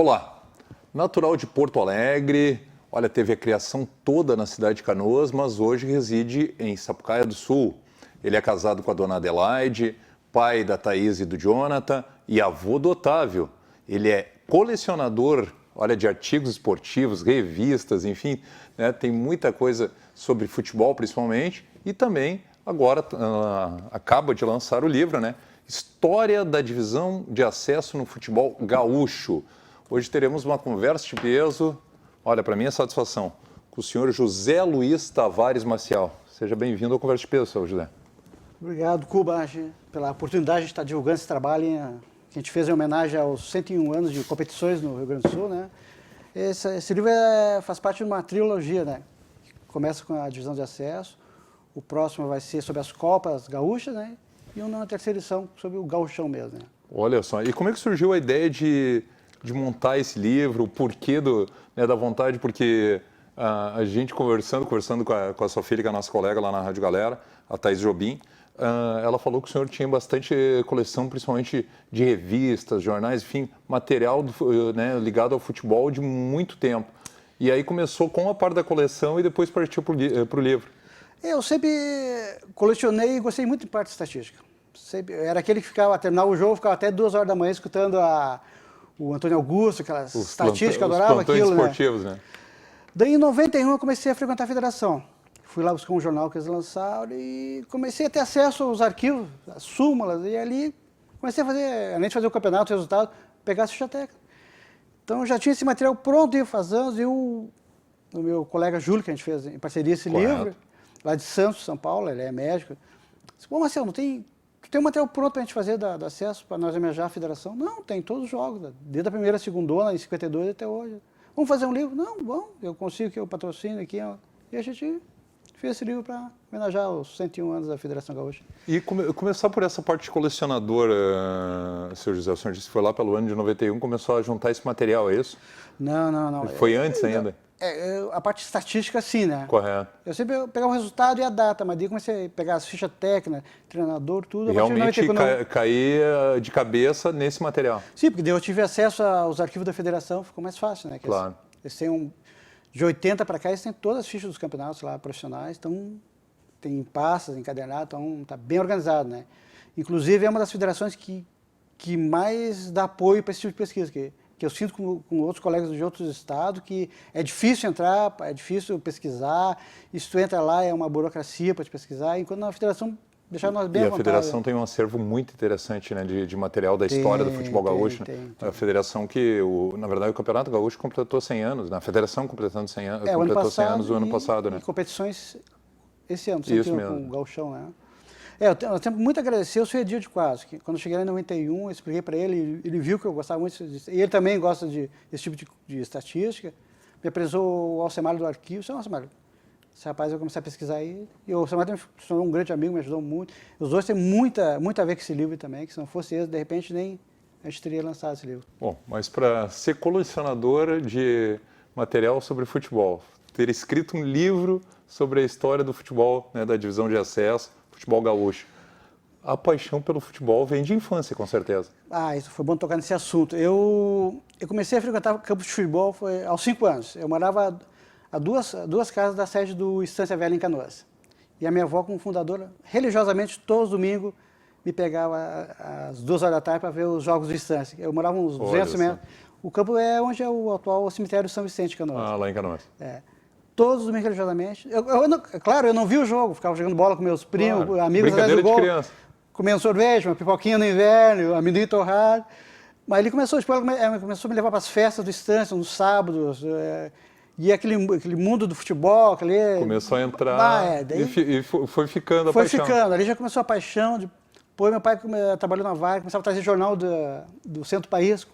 Olá, natural de Porto Alegre, olha, teve a criação toda na cidade de Canoas, mas hoje reside em Sapucaia do Sul. Ele é casado com a dona Adelaide, pai da Thaís e do Jonathan e avô do Otávio. Ele é colecionador, olha, de artigos esportivos, revistas, enfim, né, tem muita coisa sobre futebol principalmente e também agora acaba de lançar o livro, né? História da divisão de acesso no futebol gaúcho. Hoje teremos uma conversa de peso, olha, para mim é satisfação, com o senhor José Luiz Tavares Maciel. Seja bem-vindo ao Conversa de Peso, senhor José. Obrigado, Cuba, pela oportunidade de estar divulgando esse trabalho que a gente fez em homenagem aos 101 anos de competições no Rio Grande do Sul, né? Esse livro faz parte de uma trilogia, né? Começa com a divisão de acesso, o próximo vai ser sobre as Copas Gaúchas, né? E uma terceira edição sobre o gauchão mesmo, né? Olha só, e como é que surgiu a ideia de montar esse livro, o porquê da vontade? Porque a gente conversando com a sua filha, que é a nossa colega lá na Rádio Galera, a Thaís Jobim, ela falou que o senhor tinha bastante coleção, principalmente de revistas, jornais, enfim, material né, ligado ao futebol de muito tempo. E aí começou com a parte da coleção e depois partiu para o livro. Eu sempre colecionei e gostei muito de parte estatística. Era aquele que terminava o jogo, ficava até 2 horas da manhã escutando o Antônio Augusto, aquelas estatísticas, adorava aquilo, esportivos, né? Daí, em 91, eu comecei a frequentar a federação. Fui lá buscar um jornal que eles lançaram e comecei a ter acesso aos arquivos, às súmulas, e ali comecei a fazer, além de fazer o campeonato, o resultado, pegar a ficha técnica. Então, eu já tinha esse material pronto, ia faz anos, e o meu colega Júlio, que a gente fez em parceria esse livro, lá de Santos, São Paulo, ele é médico, disse, pô, Marcelo, tem um material pronto para a gente fazer do acesso, para nós homenagear a federação? Não, tem todos os jogos, desde a primeira, segundona, em 52 até hoje. Vamos fazer um livro? Não, bom, eu consigo que eu patrocínio aqui, e a gente fez esse livro para homenagear os 101 anos da Federação Gaúcha. E começar por essa parte de colecionador, senhor José, o senhor disse que foi lá pelo ano de 91, começou a juntar esse material, é isso? Não. Foi antes ainda? A parte estatística, sim, né? Correto. Eu sempre pegava o resultado e a data, mas daí comecei a pegar as fichas técnicas, treinador, tudo. Realmente caía de cabeça nesse material. Sim, porque daí eu tive acesso aos arquivos da federação, ficou mais fácil, né? Claro. Eles têm de 80 para cá, eles têm todas as fichas dos campeonatos lá profissionais, então tem pastas, encadernadas, então está bem organizado, né? Inclusive é uma das federações que mais dá apoio para esse tipo de pesquisa, que eu sinto com outros colegas de outros estados, que é difícil entrar, é difícil pesquisar, e se tu entra lá é uma burocracia para te pesquisar, enquanto na federação deixar nós bem à vontade. E a federação tem um acervo muito interessante, né, de material da história do futebol gaúcho. Tem. A federação na verdade, o Campeonato Gaúcho completou 100 anos, né? A federação completando 100 anos, completou 100 anos no ano passado, né? E competições esse ano, Isso mesmo. Com o gauchão, né? Eu tenho muito a agradecer ao senhor Edir de Quadros, que quando eu cheguei lá em 91, eu expliquei para ele, ele viu que eu gostava muito disso, e ele também gosta desse tipo de estatística, me apresentou o Alcemar do arquivo, disse, Alcemar, esse rapaz vai começar a pesquisar aí, e o Alcemar também se tornou um grande amigo, me ajudou muito, os dois têm muito a ver com esse livro também, que se não fosse ele, de repente nem a gente teria lançado esse livro. Bom, mas para ser colecionadora de material sobre futebol, ter escrito um livro sobre a história do futebol, né, da divisão de acesso, futebol gaúcho. A paixão pelo futebol vem de infância, com certeza. Isso foi bom tocar nesse assunto. Eu comecei a frequentar campos de futebol aos 5 anos. Eu morava a duas casas da sede do Estância Velha em Canoas. E a minha avó, como fundadora, religiosamente, todos os domingos, me pegava às 2 horas da tarde para ver os jogos do Estância. Eu morava uns 200 metros. O campo é onde é o atual cemitério São Vicente, Canoas. Lá em Canoas. Todos os domingos religiosamente. Claro, eu não vi o jogo, ficava jogando bola com meus primos, amigos atrás do gol. Brincadeira de criança. Comendo sorvete, uma pipoquinha no inverno, amendoim torrado. Mas ele começou a me levar para as festas do Estância, nos sábados, e aquele mundo do futebol, começou a entrar e foi ficando a paixão. Foi ficando, ali já começou a paixão. Depois meu pai trabalhou na Vargas, começava a trazer jornal do Centro País,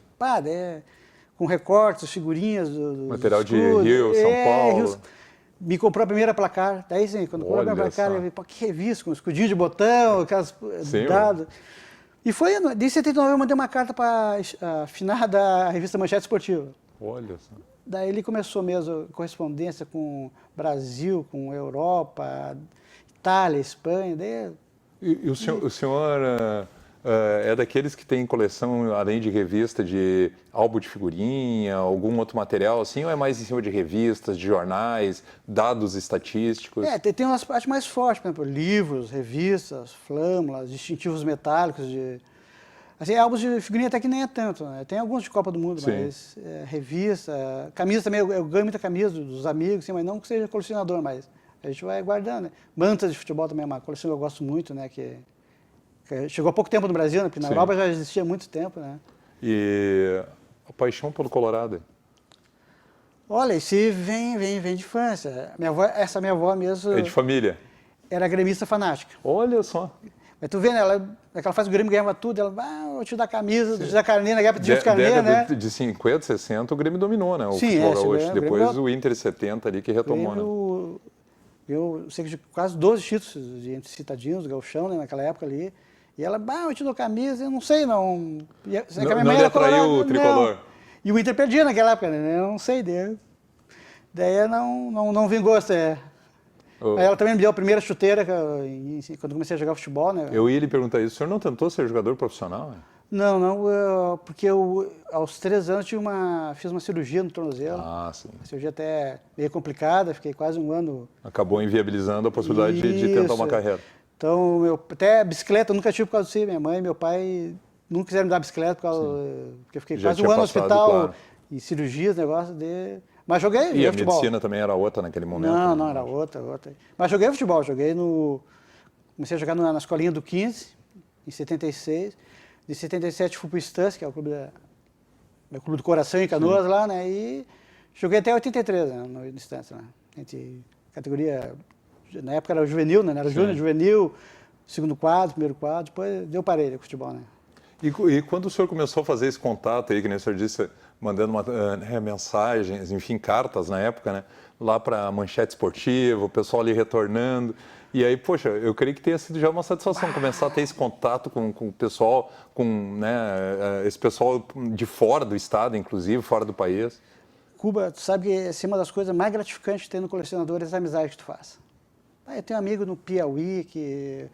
com recortes, figurinhas material de Rio, São Paulo. Me comprou a primeira placar. Daí sim, quando comprou a primeira placar, eu falei, pô, que revista, com escudinho de botão, aquelas dados. E foi, em 79 eu mandei uma carta para a finada revista Manchete Esportiva. Olha só. Daí ele começou mesmo correspondência com Brasil, com Europa, Itália, Espanha. Daí, E o senhor é daqueles que tem coleção, além de revista, de álbum de figurinha, algum outro material assim, ou é mais em cima de revistas, de jornais, dados estatísticos? Tem umas partes mais fortes, por exemplo, livros, revistas, flâmulas, distintivos metálicos, assim, álbuns de figurinha até que nem é tanto, né? Tem alguns de Copa do Mundo, Sim. mas revista, camisa também, eu ganho muita camisa dos amigos, assim, mas não que seja colecionador, mas a gente vai guardando, né? Mantas de futebol também é uma coleção que eu gosto muito, né? Que chegou há pouco tempo no Brasil, né? Porque na Sim. Europa já existia há muito tempo, né? E a paixão pelo Colorado? Olha, esse vem de infância. Essa minha avó mesmo É de família? era gremista fanática. Olha só. Mas tu vê, né? Ela faz o Grêmio, ganhava tudo, ela, eu te dar camisa, te dar carnê, na guerra pedia os carnê, né? De 50, 60, o Grêmio dominou, né? O Sim, futebol esse gaúcho. Grêmio- Depois o Inter 70 ali que retomou, né? Eu sei que de quase 12 títulos de entre citadinos, do gauchão, né, naquela época ali. E ela, eu te dou camisa, eu não sei, não. Não lhe atraiu o tricolor? Não. E o Inter perdia naquela época, né? Eu não sei dele. Daí não vingou essa. Aí ela também me deu a primeira chuteira quando eu comecei a jogar futebol, né? Eu ia lhe perguntar isso. O senhor não tentou ser jogador profissional? Né? Não, porque eu, aos 3 anos, fiz uma cirurgia no tornozelo. Ah, sim. Uma cirurgia até meio complicada, fiquei quase um ano. Acabou inviabilizando a possibilidade de tentar uma carreira. Então, até bicicleta eu nunca tive por causa disso. Minha mãe e meu pai nunca quiseram me dar bicicleta, porque eu fiquei Já quase tinha um ano no passado, hospital, claro. e cirurgias, negócio de... Mas joguei E a futebol. medicina também era outra naquele momento? Não, era outra. Mas joguei futebol, comecei a jogar na escolinha do 15, em 76. De 77 fui pro Estância, que é o clube do coração em Canoas lá, né? E joguei até 83, né, no Estância, né? Categoria, na época era o juvenil, né? Era júnior, juvenil, segundo quadro, primeiro quadro, depois eu parei com futebol, né? E quando o senhor começou a fazer esse contato aí, que nem o senhor disse, mandando mensagens, enfim, cartas na época, né? Lá para a Manchete Esportiva, o pessoal ali retornando. E aí, poxa, eu creio que tenha sido já uma satisfação começar a ter esse contato com o pessoal, esse pessoal de fora do estado, inclusive, fora do país. Cuba, tu sabe que é uma das coisas mais gratificantes que tem no colecionador é a amizade que tu faz. Eu tenho um amigo no Piauí, que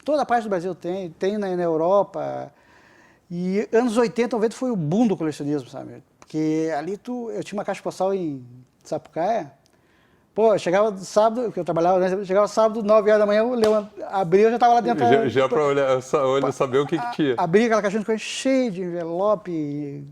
toda parte do Brasil tem na Europa. E anos 80, 90 foi o boom do colecionismo, sabe? Porque ali eu tinha uma caixa postal em Sapucaia. Pô, chegava sábado, porque eu trabalhava, né? Chegava sábado, 9 horas da manhã, abria, eu já estava lá dentro. Já para olhar, saber o que tinha. Abria aquela caixinha de coisa cheia de envelope,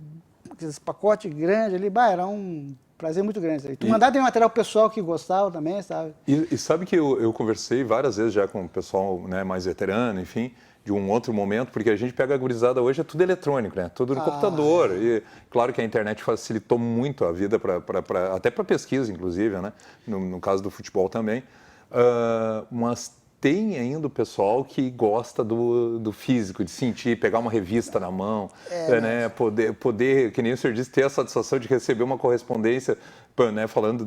aqueles pacotes grandes ali. Era um prazer muito grande. E tu mandar ter material pessoal que gostava também, sabe? E sabe que eu conversei várias vezes já com o pessoal, né, mais veterano, enfim, de um outro momento, porque a gente pega a gurizada hoje, é tudo eletrônico, né? Tudo no computador. E claro que a internet facilitou muito a vida, até para pesquisa, inclusive, né? No caso do futebol também. Mas tem ainda o pessoal que gosta do físico, de sentir, pegar uma revista na mão, né? Poder, que nem o senhor disse, ter a satisfação de receber uma correspondência, né? Falando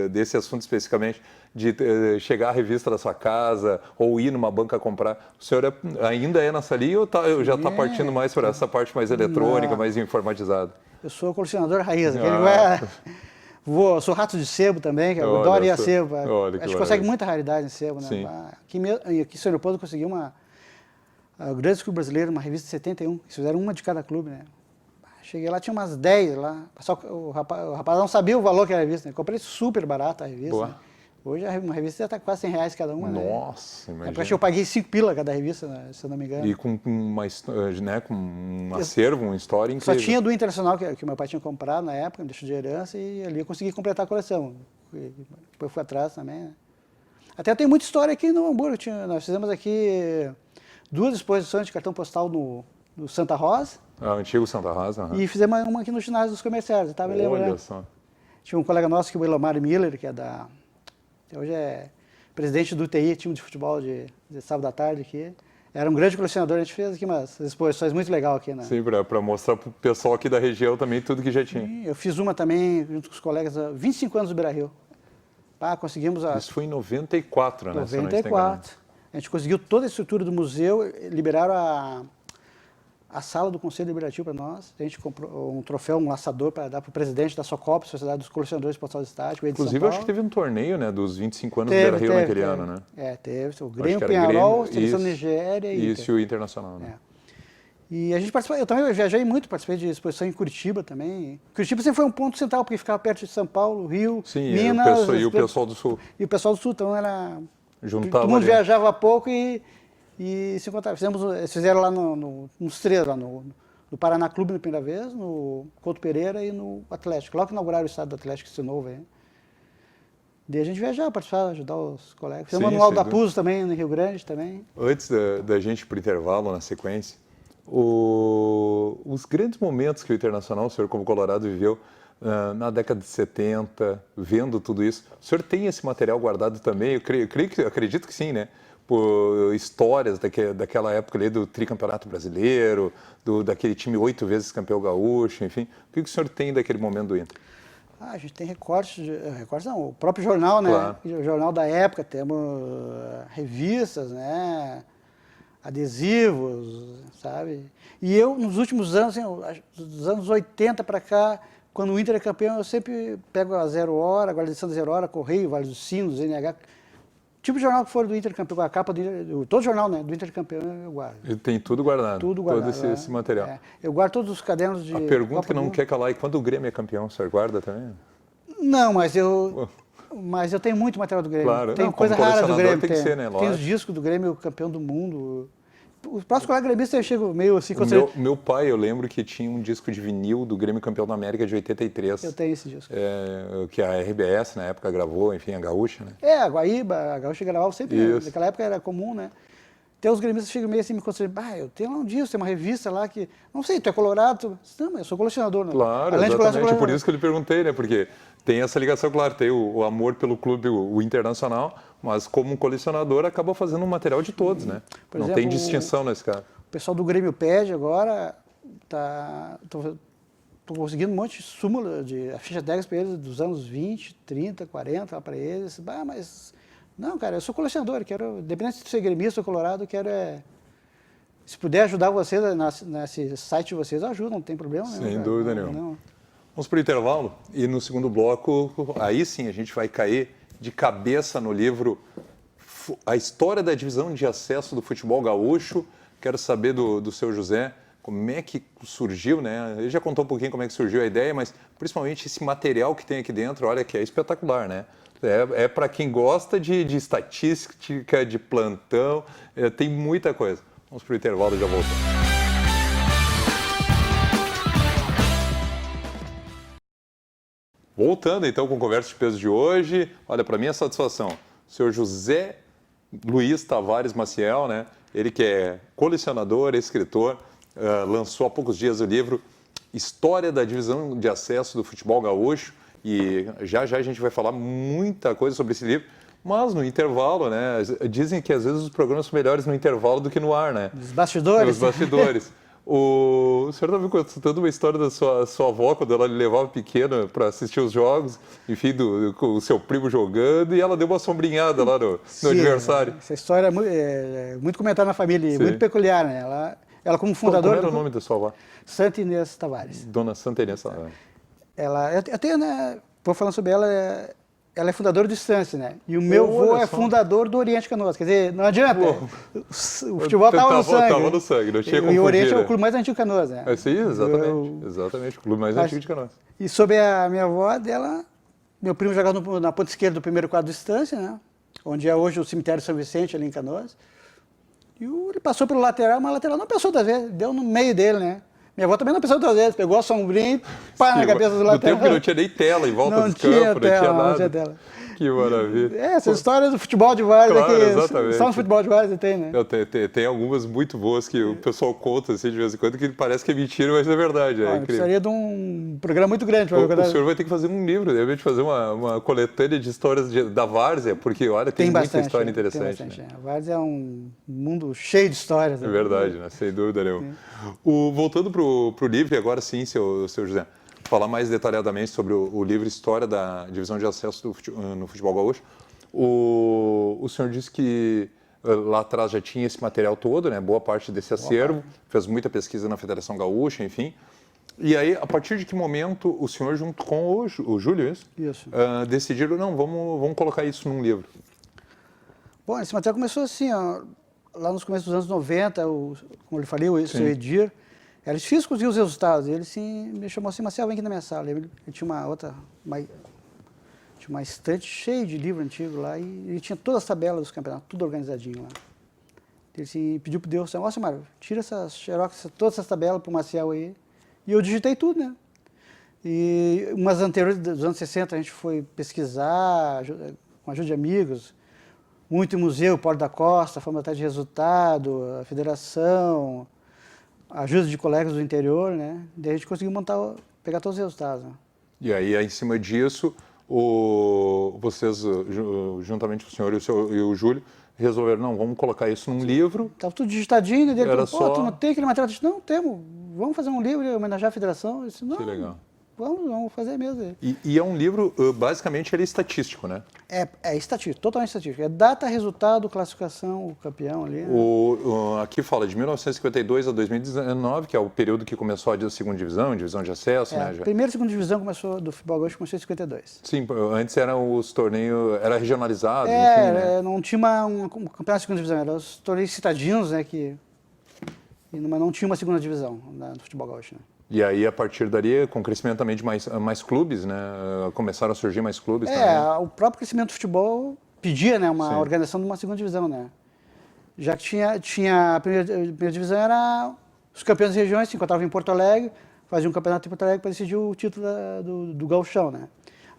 desse assunto especificamente, de chegar a revista da sua casa ou ir numa banca comprar. O senhor ainda é nessa linha ou já está partindo mais para essa parte mais eletrônica, mais informatizada? Eu sou colecionador raiz. Eu sou rato de sebo também, que eu adoro ir a sebo. A gente consegue muita raridade em sebo, né? Sim. Aqui em São Leopoldo eu consegui o Grande Clube Brasileiro, uma revista de 71, eles fizeram uma de cada clube, né? Cheguei lá, tinha umas 10 lá. Só que o rapaz não sabia o valor que era a revista, né? Comprei super barata a revista. Né? Hoje uma revista já está quase 100 reais cada uma. Nossa, né? imagina. Eu paguei 5 pila cada revista, né? Se eu não me engano. E com um acervo, uma história incrível. Só tinha do Internacional, que meu pai tinha comprado na época, me deixou de herança, e ali eu consegui completar a coleção. Depois fui atrás também, né? Até tem muita história aqui no Hamburgo. Nós fizemos aqui 2 exposições de cartão postal no Santa Rosa. Antigo Santa Rosa. E fizemos uma aqui no ginásio dos comerciais, eu estava lembrando. Olha só. Tinha um colega nosso, que é o Elomar Miller, que hoje é presidente do UTI, time de futebol de sábado à tarde aqui. Era um grande colecionador, a gente fez aqui umas exposições muito legais aqui. Né? Sim, para mostrar para o pessoal aqui da região também tudo que já tinha. Eu fiz uma também, junto com os colegas, 25 anos do Beira-Rio. Conseguimos... Isso foi em 94, né? 94. A gente conseguiu toda a estrutura do museu, liberaram a sala do Conselho Deliberativo para nós. A gente comprou um troféu, um laçador para dar para o presidente da SOCOP, Sociedade dos Colecionadores Postal Estático. Inclusive, eu acho que teve um torneio, né, dos 25 anos do Beira-Rio naquele ano, né? Teve. O Grêmio, Peñarol, Seleção isso, Nigéria e o Internacional, né? E a gente participou, eu também viajei muito, participei de exposição em Curitiba também. Curitiba sempre foi um ponto central, porque ficava perto de São Paulo, Rio, Sim, Minas. e o pessoal do Sul. E o pessoal do Sul, então era... Juntava todo mundo ali. viajava pouco e se encontrava. Eles fizeram lá nos três, lá no Paraná Clube na primeira vez, no Couto Pereira e no Atlético. Logo que inauguraram o estádio do Atlético, esse novo aí. Daí a gente viajava, participava, ajudar os colegas. Fizemos o Manual da Puso também, no Rio Grande também. Antes da gente ir para o intervalo, na sequência, os grandes momentos que o Internacional, o senhor como colorado, viveu na década de 70, vendo tudo isso, o senhor tem esse material guardado também? Acredito que sim, né? Por histórias daquela época ali do tricampeonato brasileiro, daquele time 8 vezes campeão gaúcho, enfim. O que o senhor tem daquele momento do Inter? A gente tem recortes não, o próprio jornal, né? Claro. O jornal da época, temos revistas, né? Adesivos, sabe? E eu, nos últimos anos, assim, dos anos 80 para cá, quando o Inter é campeão, eu sempre pego a Zero Hora, a Guarda da Zero Hora, Correio, Vale dos Sinos, ZNH, tipo de jornal que for do Inter campeão, a capa todo jornal, né, do Inter campeão eu guardo. Ele tem tudo guardado, tudo guardado, todo esse material. É. Eu guardo todos os cadernos de... A pergunta que não quer calar é quando o Grêmio é campeão, o senhor guarda também? Não, mas eu tenho muito material do Grêmio. Claro. Tem Não, coisa rara do Grêmio. Tem que ser, né? Tem os discos do Grêmio, campeão do mundo. Os próximos colegas gremistas eu chego meio assim... Meu pai, eu lembro que tinha um disco de vinil do Grêmio campeão da América de 83. Eu tenho esse disco. Que a RBS na época gravou, enfim, a Gaúcha, né? A Guaíba, a Gaúcha gravava sempre, né? Naquela época era comum, né? Tem os gremistas que chegam meio assim me consideram, eu tenho lá um disco, tem uma revista lá que... Não sei, tu é colorado? Não, mas eu sou colecionador, né? Claro, além exatamente, por isso que eu lhe perguntei, né? Porque tem essa ligação, claro, tem o amor pelo clube, o Internacional, mas como um colecionador acaba fazendo um material de todos, né? Por não exemplo, tem distinção nesse caso. O pessoal do Grêmio pede agora, tô conseguindo um monte de súmula, a ficha técnica para eles dos anos 20, 30, 40, lá para eles. Mas... Não, cara, eu sou colecionador, independente de ser gremista ou colorado, se puder ajudar vocês nesse site de vocês, ajuda, não tem problema. Sem dúvida nenhuma. Vamos para o intervalo e no segundo bloco, aí sim a gente vai cair de cabeça no livro A História da Divisão de Acesso do Futebol Gaúcho. Quero saber do seu José como é que surgiu, né? Ele já contou um pouquinho como é que surgiu a ideia, mas principalmente esse material que tem aqui dentro, olha que é espetacular, né? É para quem gosta de estatística, de plantão, tem muita coisa. Vamos para o intervalo e já voltamos. Voltando então com o Conversa de Peso de hoje, olha, para mim é satisfação. O senhor José Luiz Tavares Maciel, né? Ele que é colecionador, escritor, lançou há poucos dias o livro História da Divisão de Acesso do Futebol Gaúcho. E já a gente vai falar muita coisa sobre esse livro, mas no intervalo, né? Dizem que às vezes os programas são melhores no intervalo do que no ar, né? Os bastidores. Os bastidores. O senhor estava me contando uma história da sua avó, quando ela lhe levava pequena para assistir os jogos, enfim, com o seu primo jogando, e ela deu uma sombrinhada lá no aniversário. Essa história é muito comentada na família, muito peculiar, né? Ela como fundadora... Como era o nome da sua avó? Santa Inês Tavares. Dona Santa Inês Tavares. Até, né, vou falando sobre ela, ela é fundadora do Estância, né? E o meu avô é fundador do Oriente Canoas. Quer dizer, não adianta. O futebol estava no sangue. Estava no sangue, não tinha como fugir. E o Oriente é o clube mais antigo de Canoas, né? Sim, exatamente. O clube mais antigo de Canoas. E sobre a minha avó dela, meu primo jogava na ponta esquerda do primeiro quadro do Estância, né? Onde é hoje o cemitério São Vicente, ali em Canoas. E ele passou pelo lateral, mas o lateral não pensou duas vezes, deu no meio dele, né? Minha avó também não pensou duas vezes, pegou a sombrinha e pá na cabeça do lateral. No tempo que não tinha nem tela em volta do campo, não tinha nada. Não tinha tela. Que maravilha. Essa história do futebol de várzea, claro, exatamente. Só no futebol de várzea tem, né? Tem algumas muito boas que o pessoal conta assim, de vez em quando, que parece que é mentira, mas é verdade. Precisaria de um programa muito grande. O senhor vai ter que fazer um livro, de repente fazer uma coletânea de histórias da várzea, porque olha, tem muita história interessante. Tem bastante, né? A várzea é um mundo cheio de histórias. É verdade, né? Sem dúvida nenhuma. Voltando para o livro, e agora sim, seu José, falar mais detalhadamente sobre o livro História da Divisão de Acesso no Futebol Gaúcho. O senhor disse que lá atrás já tinha esse material todo, né? Boa parte desse acervo, fez muita pesquisa na Federação Gaúcha, enfim. E aí, a partir de que momento o senhor, junto com o Júlio, isso. Decidiram, não, vamos colocar isso num livro? Bom, esse material começou assim, ó. lá nos começos dos anos 90, como eu falei, o seu Edir, era difícil conseguir os resultados. Ele sim, me chamou assim, Marcelo, vem aqui na minha sala. Ele tinha tinha uma estante cheia de livro antigo lá e ele tinha todas as tabelas dos campeonatos, tudo organizadinho lá. Ele assim, pediu para Deus, nossa, Mário, tira essas xerox, todas essas tabelas para o Marcel aí. E eu digitei tudo, né? E umas anteriores dos anos 60 a gente foi pesquisar, com a ajuda de amigos, muito em museu, Porto da Costa, formatário de resultado, a federação, a ajuda de colegas do interior, né? Daí a gente conseguiu pegar todos os resultados. Né? E aí, em cima disso, vocês, juntamente com o senhor e o Júlio, resolveram, não, vamos colocar isso num livro. Estava tudo digitadinho, e ele falou, só... tu não tem aquele material? Eu disse, não, temos, vamos fazer um livro e homenagear a federação. Eu disse, não, que legal. Vamos fazer mesmo. E é um livro, basicamente, ele é estatístico, né? É estatístico, totalmente estatístico. É data, resultado, classificação, o campeão ali. Né? Aqui fala de 1952 a 2019, que é o período que começou a segunda divisão, divisão de acesso, né? A primeira e segunda divisão do futebol gaúcho começou em 52. Sim, antes eram os torneios, era regionalizado, enfim, né? Não tinha um campeonato de segunda divisão, eram os torneios citadinos, né, mas não tinha uma segunda divisão no futebol gaúcho, né? E aí, a partir dali, com o crescimento também de mais clubes, né? Começaram a surgir mais clubes também. O próprio crescimento do futebol pedia, né, uma organização de uma segunda divisão, né? Já que tinha a primeira divisão, era os campeões das regiões se encontravam em Porto Alegre, faziam um campeonato em Porto Alegre para decidir o título do gauchão, né?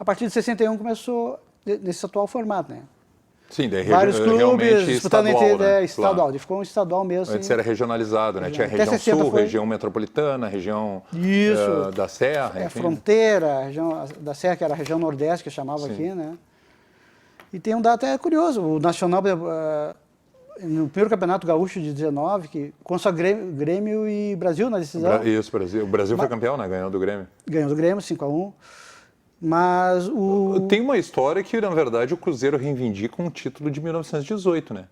A partir de 61 começou nesse atual formato, né? Sim, daí vários clubes disputando estadual, claro. Ficou um estadual mesmo. Antes era regionalizado, né? Tinha a região sul, região metropolitana, região da Serra. A fronteira, a região da Serra, que era a região nordeste, que chamava aqui, né? E tem um dado até curioso, o Nacional, no primeiro campeonato gaúcho de 19, que constou Grêmio e Brasil na decisão. Isso, Brasil. O Brasil foi campeão, né? Ganhou do Grêmio. Ganhou do Grêmio, 5-1. Mas Tem uma história que, na verdade, o Cruzeiro reivindica um título de 1918, né?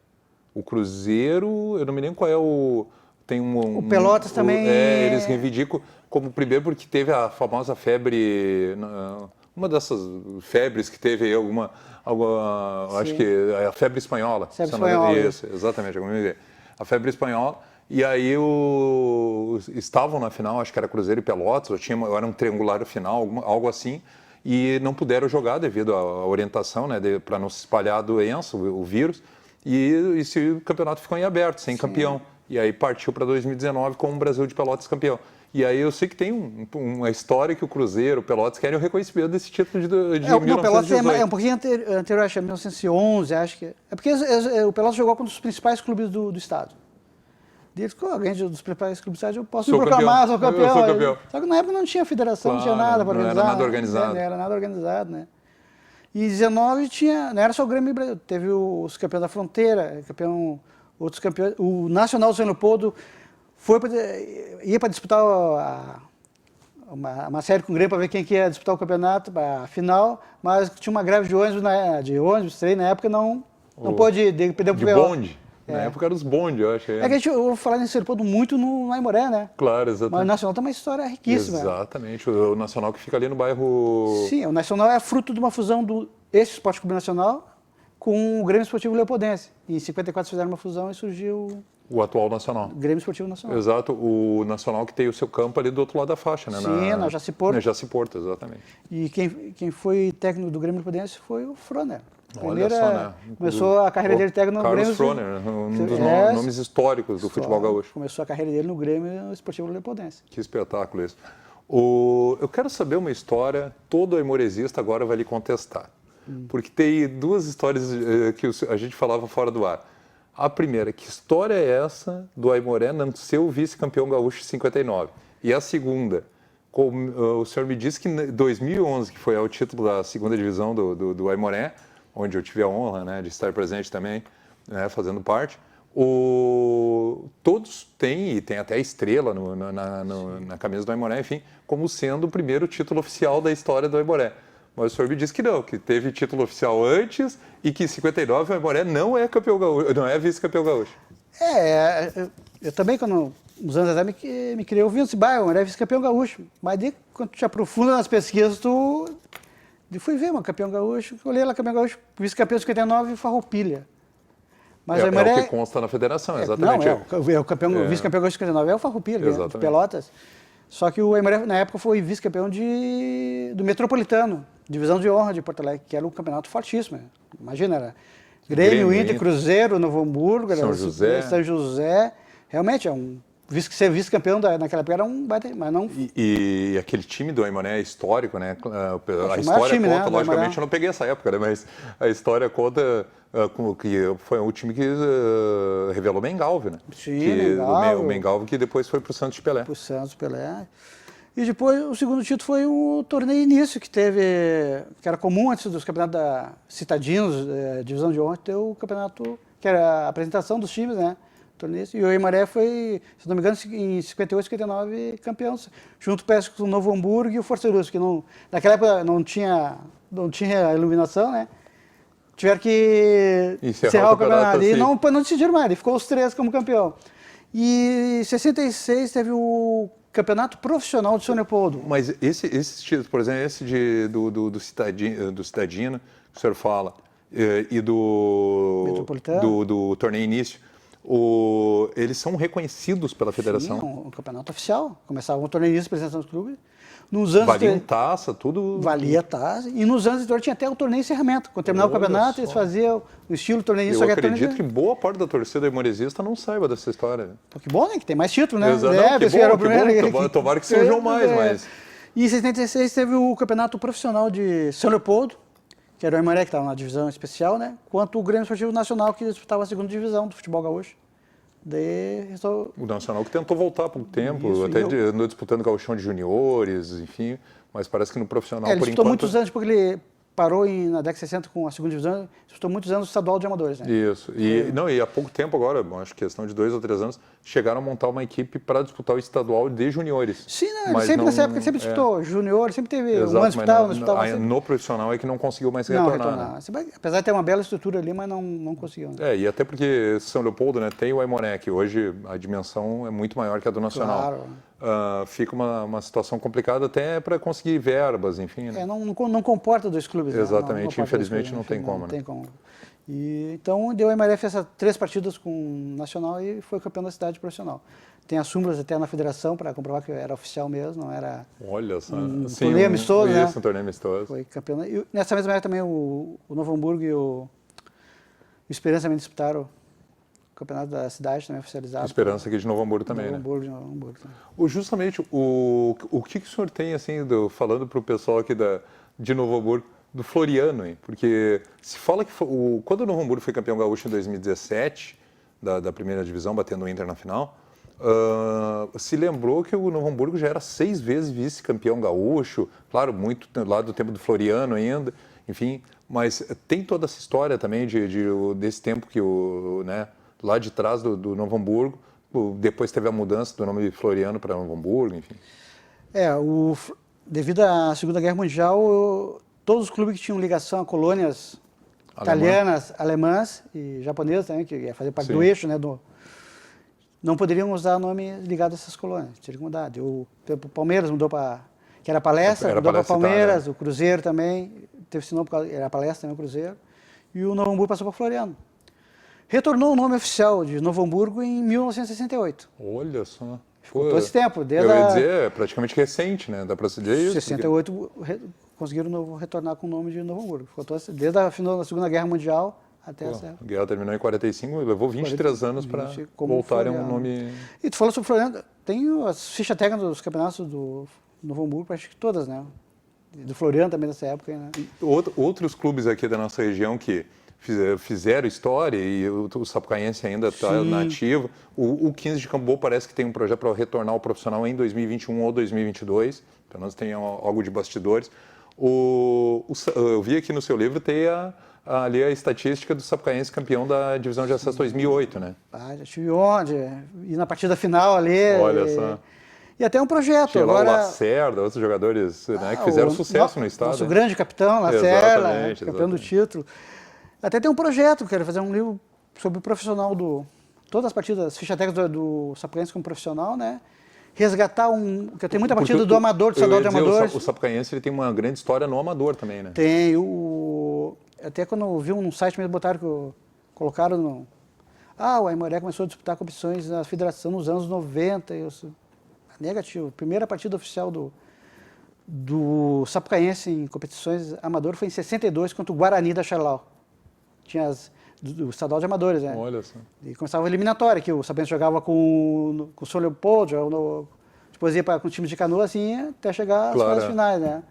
O Cruzeiro, eu não me lembro qual é o... Tem o Pelotas também... Eles reivindicam como primeiro porque teve a famosa febre... Uma dessas febres que teve acho que a febre espanhola. Febre espanhola. Isso, exatamente. A febre espanhola. E aí estavam na final, acho que era Cruzeiro e Pelotas, era um triangular final, algo assim, e não puderam jogar devido à orientação, né, para não se espalhar a doença, o vírus, e o campeonato ficou em aberto, sem campeão. E aí partiu para 2019 com o Brasil de Pelotas campeão. E aí eu sei que tem uma história que o Cruzeiro, o Pelotas querem o reconhecimento desse título de 1918. O Pelotas é um pouquinho anterior, acho que é 1911, acho que... É porque o Pelotas jogou com um dos principais clubes do estado. Eles, alguém dos principais clubes do estado, eu posso me proclamar, sou campeão. Eu sou campeão. Só que na época não tinha federação, não tinha nada para organizar. Não era nada organizado. Não era nada organizado, né? E 19 tinha, não era só o Grêmio e Brasil, teve os campeões da fronteira, outros campeões, o Nacional do São Leopoldo ia para disputar uma série com o Grêmio para ver quem que ia disputar o campeonato, a final, mas tinha uma greve de ônibus, trem, na época não pôde ir, perdeu pro bonde. Na época eram os bondes, eu acho. É que eu vou falar nesse Leopoldo muito no Aimoré, né? Claro, exatamente. Mas o Nacional tem uma história riquíssima. Exatamente, o Nacional que fica ali no bairro... Sim, o Nacional é fruto de uma fusão desse Esporte Clube Nacional com o Grêmio Esportivo Leopoldense. Em 54 fizeram uma fusão e surgiu... O atual Nacional. Grêmio Esportivo Nacional. Exato, o Nacional que tem o seu campo ali do outro lado da faixa, né? Sim, na Jaciporto. Na Jaciporto, exatamente. E quem foi técnico do Grêmio Leopoldense foi o Froner. Olha só, né? Começou a carreira dele técnico no Grêmio. Carlos Froner, um dos nomes históricos do futebol gaúcho. Começou a carreira dele no Grêmio Esportivo Leopoldense. Que espetáculo isso. Eu quero saber uma história, todo aimoresista agora vai lhe contestar. Porque tem duas histórias que a gente falava fora do ar. A primeira, que história é essa do Aimoré não ser o vice-campeão gaúcho em 59? E a segunda, o senhor me disse que em 2011, que foi o título da segunda divisão do Aimoré, onde eu tive a honra, né, de estar presente também, né, fazendo parte, todos têm, e tem até a estrela na camisa do Aimoré, enfim, como sendo o primeiro título oficial da história do Aimoré. Mas o senhor me disse que não, que teve título oficial antes e que em 59 o Aimoré não é campeão gaúcho, não é vice-campeão gaúcho. Eu também, uns anos atrás, me criei ouvindo esse bairro, o Aimoré é vice-campeão gaúcho. Mas daí, quando tu te aprofunda nas pesquisas, fui ver, campeão gaúcho, olhei lá, campeão gaúcho, vice-campeão 59 e Farroupilha. Mas é o Aimoré... o que consta na federação, exatamente. Não, o campeão, o vice-campeão de 59 é o Farroupilha, de Pelotas. Só que o Aimoré, na época, foi vice-campeão do Metropolitano, divisão de honra de Porto Alegre, que era um campeonato fortíssimo. Imagina, era Grêmio, Inter, Cruzeiro, Novo Hamburgo, São José. Realmente, ser vice-campeão naquela época era um baita, mas não... E aquele time do Aimoré é histórico, né? A história time, conta, né? Logicamente eu não peguei essa época, né? Mas a história conta que foi o time que revelou o Mengalvio, né? Sim, Mengalvio. O Mengalvio que depois foi para o Santos Pelé. Para o Santos Pelé. E depois o segundo título foi o torneio início, que era comum antes dos campeonatos da Citadinos, divisão de honra, ter o campeonato, que era a apresentação dos times, né? E o Aimoré foi, se não me engano, em 58, 59, campeão, junto com o Novo Hamburgo e o Força Luz, que naquela época não tinha iluminação, né? Tiveram que encerrar o campeonato. Assim. E não decidiram mais, ele ficou os 3 como campeão. E em 66 teve o campeonato profissional de São Leopoldo. Mas esses títulos, por exemplo, esse do Cidadino, que o senhor fala, e do torneio início, eles são reconhecidos pela federação? Sim, um campeonato oficial. Começava um torneio início, apresentação dos clubes. Valia taça, tudo? Valia taça. E nos anos anteriores tinha até o torneio de encerramento. Quando terminava o campeonato, eles faziam o estilo torneio. Eu acredito que boa parte da torcida aimorezista não saiba dessa história. Pô, que bom, né? Que tem mais título, né? Exato. Tomara que surjam mais, mas... E em 76 teve o campeonato profissional de São Leopoldo, que era o Aimoré, que estava na divisão especial, né? Quanto o Grêmio Esportivo Nacional, que disputava a segunda divisão do futebol gaúcho. O Nacional que tentou voltar há pouco tempo, andou disputando o Gauchão de Juniores, enfim, mas parece que no profissional, por enquanto... Ele disputou muitos anos, porque ele parou na década de 60 com a segunda divisão, disputou muitos anos o estadual de amadores, né? Isso, e há pouco tempo agora, acho que questão de 2 ou 3 anos, chegaram a montar uma equipe para disputar o estadual de juniores. Sim, nessa época ele sempre disputou juniores, sempre teve um ano hospital, no profissional é que não conseguiu mais retornar. Né? Apesar de ter uma bela estrutura ali, mas não conseguiu. Né? E até porque São Leopoldo, né, tem o Aimoré, que hoje a dimensão é muito maior que a do Nacional. Claro. Fica uma situação complicada até para conseguir verbas, enfim. Né? Não comporta 2 clubes. Exatamente, não infelizmente não tem como. Não tem como. Então, deu a Aimoré fez 3 partidas com o Nacional e foi campeão da cidade profissional. Tem as súmulas até na federação para comprovar que era oficial mesmo, não era... Olha só. Torneio amistoso, né? Isso, um torneio amistoso. Foi campeão. E nessa mesma época também o Novo Hamburgo e o Esperança também disputaram o campeonato da cidade, também oficializado. Esperança aqui de Novo Hamburgo também, Novo né? Novo Hamburgo também. Justamente, o que o senhor tem, assim, falando para o pessoal aqui de Novo Hamburgo, do Floriano, hein? Porque se fala que quando o Novo Hamburgo foi campeão gaúcho em 2017, da primeira divisão, batendo o Inter na final, se lembrou que o Novo Hamburgo já era 6 vezes vice-campeão gaúcho, claro, muito lá do tempo do Floriano ainda, enfim, mas tem toda essa história também desse tempo que né, lá de trás do Novo Hamburgo, depois teve a mudança do nome de Floriano para Novo Hamburgo, enfim. Devido à Segunda Guerra Mundial, todos os clubes que tinham ligação a colônias italianas, alemãs e japonesas também, que ia fazer parte do eixo, né, não poderiam usar nome ligado a essas colônias, tinha que mudar. O Palmeiras mudou que era Palestra, mudou para Palmeiras, o Cruzeiro também, teve esse nome, era Palestra também, o Cruzeiro, e o Novo Hamburgo passou para Floriano. Retornou o nome oficial de Novo Hamburgo em 1968. Olha só. Ficou todo esse tempo, eu ia dizer, é praticamente recente, né? Dá para se dizer isso? 68 conseguiram retornar com o nome de Novo Hamburgo. Desde a final da Segunda Guerra Mundial até essa época. A guerra terminou em 45, levou 23 anos para voltarem a um nome... E tu falou sobre o Floriano, tem as fichas técnicas dos campeonatos do Novo Hamburgo, acho que todas, né? Do Floriano também nessa época, né? Outros clubes aqui da nossa região que fizeram história e o Sapucaense ainda está na ativa. O 15 de Cambuí parece que tem um projeto para retornar ao profissional em 2021 ou 2022, pelo menos tem algo de bastidores. Eu vi aqui no seu livro, tem ali a estatística do Sapucaense campeão da divisão de acesso 2008, né? Já estive onde? E na partida final ali. Olha só. E até um projeto. Tinha agora lá o Lacerda, outros jogadores né, que fizeram sucesso no estado. Nosso grande capitão, Lacerda, campeão do título. Até tem um projeto, quero fazer um livro sobre o profissional todas as partidas, ficha técnica do Sapucaense como profissional, né? Resgatar que tem muita partida do amador, do estadual de amadores. O Sapucaense ele tem uma grande história no amador também, né? Tem. Até quando eu vi um site mesmo botaram colocaram o Aimoré começou a disputar competições na federação nos anos 90. Negativo. A primeira partida oficial do Sapucaense em competições amador foi em 62 contra o Guarani da Charlau. Tinha do estadual de amadores, né? Olha só. E começava a eliminatória, que o Sapucaense jogava com o São Leopoldo, depois ia com times de Canoa, assim, até chegar às fases finais, né?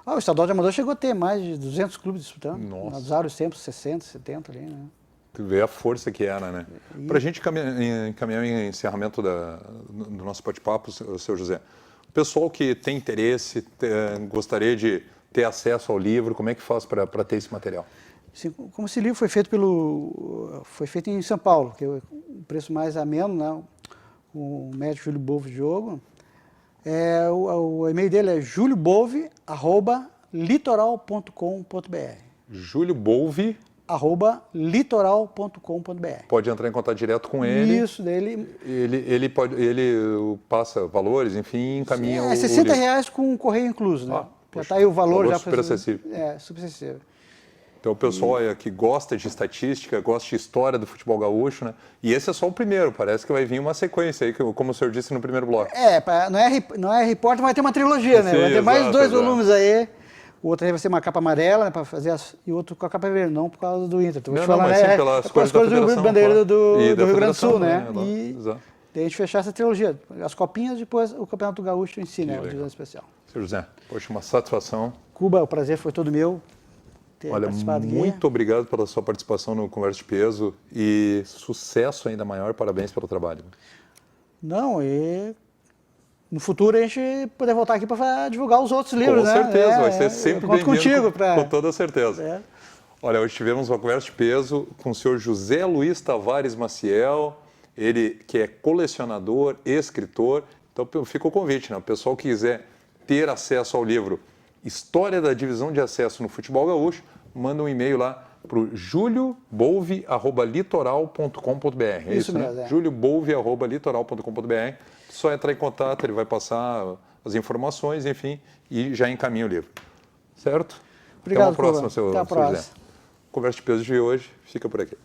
O estadual de amador chegou a ter mais de 200 clubes disputando. Nossa. Nos vários tempos, 60, 70 ali, né? Tu vê a força que era, né? Para a gente encaminhar em encerramento do nosso bate-papo, seu José, o pessoal que tem interesse, gostaria de ter acesso ao livro, como é que faz para ter esse material? Sim, como esse livro foi feito em São Paulo, que é o preço mais ameno, né? O médico Júlio Bove Diogo. O e-mail dele é juliobove@litoral.com.br. Júlio Bove @litoral.com.br. Pode entrar em contato direto com ele. Isso, dele. Ele passa valores, enfim, encaminha o R$60 livro. com o correio incluso, né? Já Poxa, está aí o valor já super acessível. super acessível. Então, o pessoal que gosta de estatística, gosta de história do futebol gaúcho, né? E esse é só o primeiro, parece que vai vir uma sequência aí, como o senhor disse no primeiro bloco. Não é repórter, vai ter uma trilogia, né? Vai ter mais dois volumes aí. O outro aí vai ser uma capa amarela, né, para fazer e outro com a capa vermelha, não por causa do Inter. Então, mas sim, pelas cores do Bandeira do Rio Grande do Sul, né? Exato. Daí a gente fechar essa trilogia. As copinhas, depois o Campeonato Gaúcho em si, né? O divisão especial. Seu José, poxa, uma satisfação. Cuba, o prazer foi todo meu. Olha, muito obrigado pela sua participação no Conversa de Peso e sucesso ainda maior, parabéns pelo trabalho. Não, e no futuro a gente poder voltar aqui para divulgar os outros livros, né? Com certeza, vai ser sempre bem-vindo, contigo com toda certeza. Olha, hoje tivemos uma Conversa de Peso com o senhor José Luiz Tavares Maciel, ele que é colecionador, escritor. Então fica o convite, né? O pessoal que quiser ter acesso ao livro História da Divisão de Acesso no Futebol Gaúcho, manda um e-mail lá para o juliobove@litoral.com.br. É isso mesmo, né? juliobove@litoral.com.br. Só entrar em contato, ele vai passar as informações, enfim, e já encaminha o livro. Certo? Obrigado, até uma próxima, seu Até a próxima. José. Conversa de Peso de hoje fica por aqui.